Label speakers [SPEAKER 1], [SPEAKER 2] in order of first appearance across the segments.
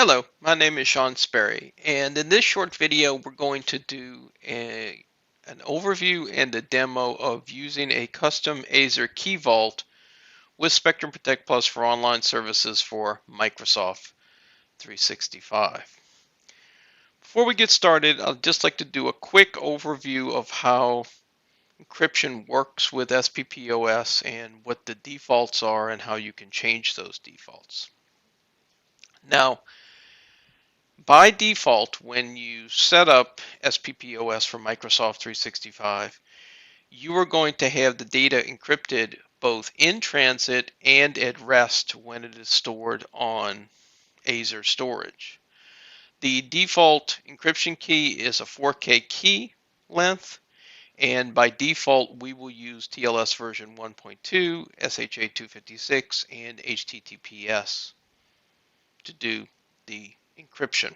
[SPEAKER 1] Hello, my name is Sean Sperry, and in this short video we're going to do an overview and a demo of using a custom Azure Key Vault with Spectrum Protect Plus for online services for Microsoft 365. Before we get started, I'd just like to do a quick overview of how encryption works with SPPOS and what the defaults are and how you can change those defaults. Now, by default, when you set up SPPOS for Microsoft 365, you are going to have the data encrypted both in transit and at rest when it is stored on Azure storage. The default encryption key is a 4K key length, and by default we will use TLS version 1.2, SHA 256, and HTTPS to do the encryption.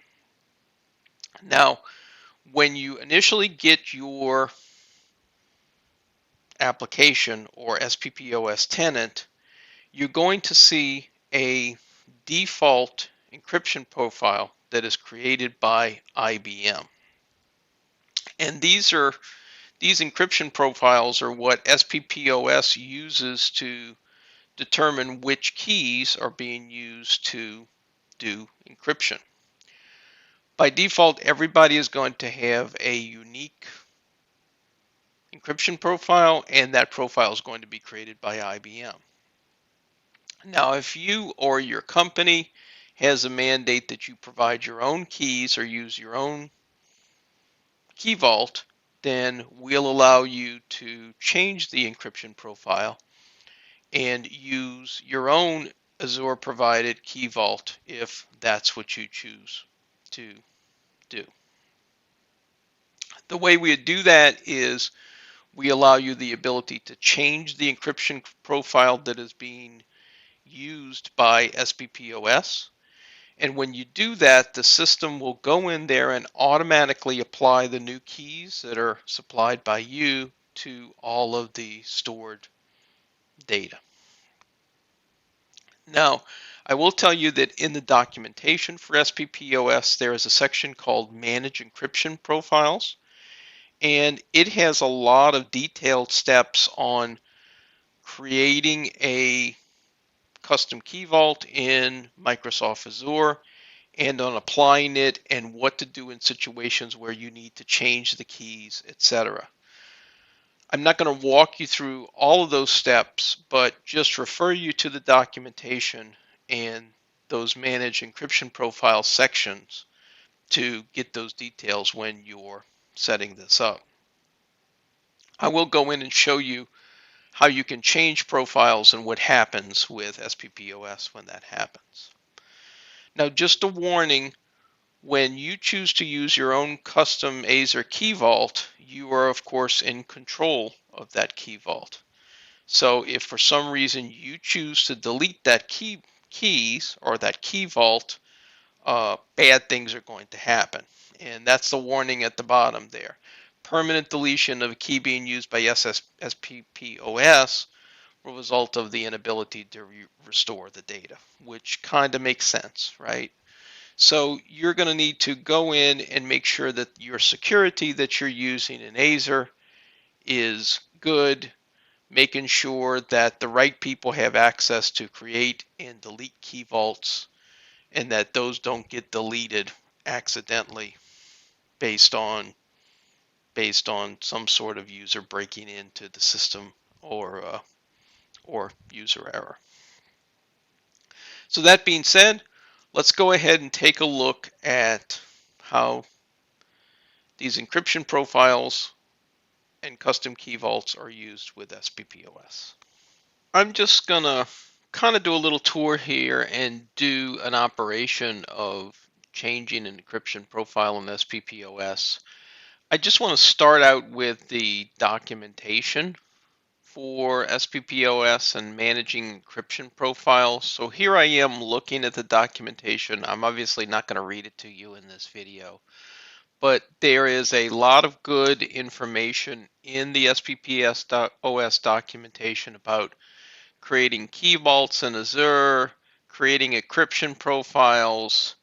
[SPEAKER 1] Now, when you initially get your application or SPPOS tenant, you're going to see a default encryption profile that is created by IBM. And these encryption profiles are what SPPOS uses to determine which keys are being used to do encryption. By default, everybody is going to have a unique encryption profile, and that profile is going to be created by IBM. Now, if you or your company has a mandate that you provide your own keys or use your own key vault, then we'll allow you to change the encryption profile and use your own Azure provided key vault if that's what you choose to do. The way we do that is we allow you the ability to change the encryption profile that is being used by SPPOS. And when you do that, the system will go in there and automatically apply the new keys that are supplied by you to all of the stored data. Now, I will tell you that in the documentation for SPPOS, there is a section called Manage Encryption Profiles, and it has a lot of detailed steps on creating a custom key vault in Microsoft Azure and on applying it and what to do in situations where you need to change the keys, etc. I'm not going to walk you through all of those steps, but just refer you to the documentation and those manage encryption profile sections to get those details when you're setting this up. I will go in and show you how you can change profiles and what happens with SPPOS when that happens. Now, just a warning, when you choose to use your own custom Azure Key Vault, you are of course in control of that key vault. So if for some reason you choose to delete that keys or that key vault, bad things are going to happen. And that's the warning at the bottom there. Permanent deletion of a key being used by SPPOS will result of the inability to restore the data, which kind of makes sense, right? So you're going to need to go in and make sure that your security that you're using in Azure is good, making sure that the right people have access to create and delete key vaults, and that those don't get deleted accidentally based on some sort of user breaking into the system or user error. So that being said, let's go ahead and take a look at how these encryption profiles and custom key vaults are used with SPPOS. I'm just gonna kind of do a little tour here and do an operation of changing an encryption profile in SPPOS. I just want to start out with the documentation for SPPOS and managing encryption profiles. So here I am looking at the documentation. I'm obviously not going to read it to you in this video, but there is a lot of good information in the SPPOS documentation about creating key vaults in Azure, creating encryption profiles,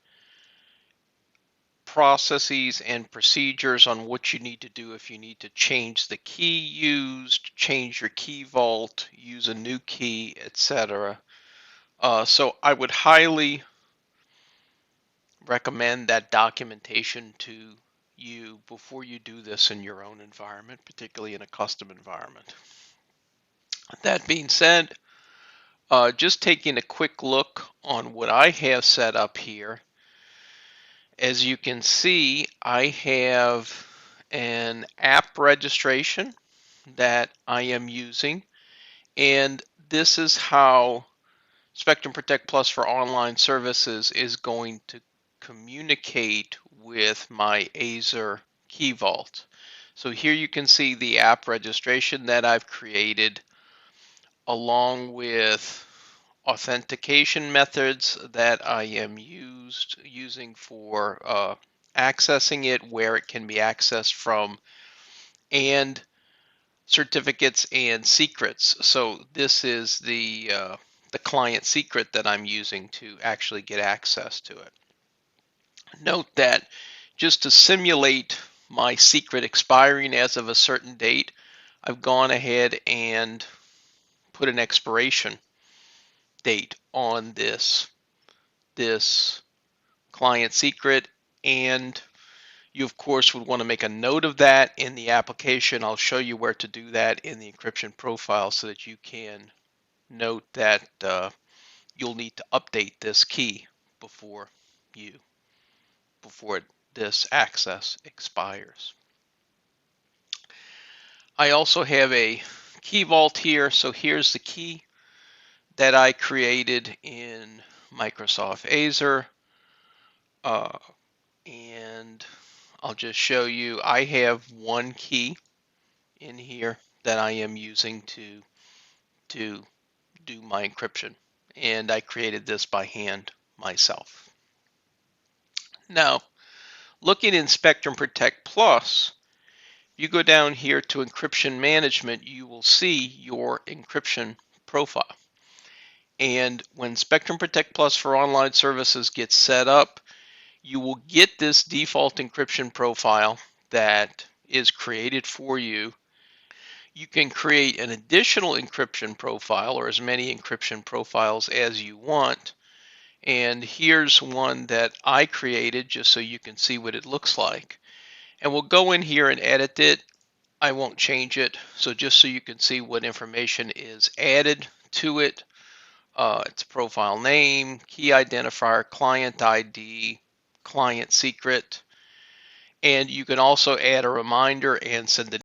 [SPEAKER 1] processes and procedures on what you need to do if you need to change the key used, change your key vault, use a new key, etc. So I would highly recommend that documentation to you before you do this in your own environment, particularly in a custom environment. That being said, just taking a quick look on what I have set up here. As you can see, I have an app registration that I am using, and this is how Spectrum Protect Plus for online services is going to communicate with my Azure Key Vault. So here you can see the app registration that I've created, along with authentication methods that I am using for accessing it, where it can be accessed from, and certificates and secrets. So this is the client secret that I'm using to actually get access to it. Note that just to simulate my secret expiring as of a certain date, I've gone ahead and put an expiration date on this client secret, and you of course would want to make a note of that in the application. I'll show you where to do that in the encryption profile so that you can note that you'll need to update this key before this access expires. I also have a key vault here. So here's the key that I created in Microsoft Azure. And I'll just show you, I have one key in here that I am using to do my encryption, and I created this by hand myself. Now, looking in Spectrum Protect Plus, you go down here to encryption management, you will see your encryption profile. And when Spectrum Protect Plus for online services gets set up, you will get this default encryption profile that is created for you. You can create an additional encryption profile, or as many encryption profiles as you want. And here's one that I created just so you can see what it looks like. And we'll go in here and edit it. I won't change it. So just so you can see what information is added to it. It's profile name, key identifier, client ID, client secret. And you can also add a reminder and send the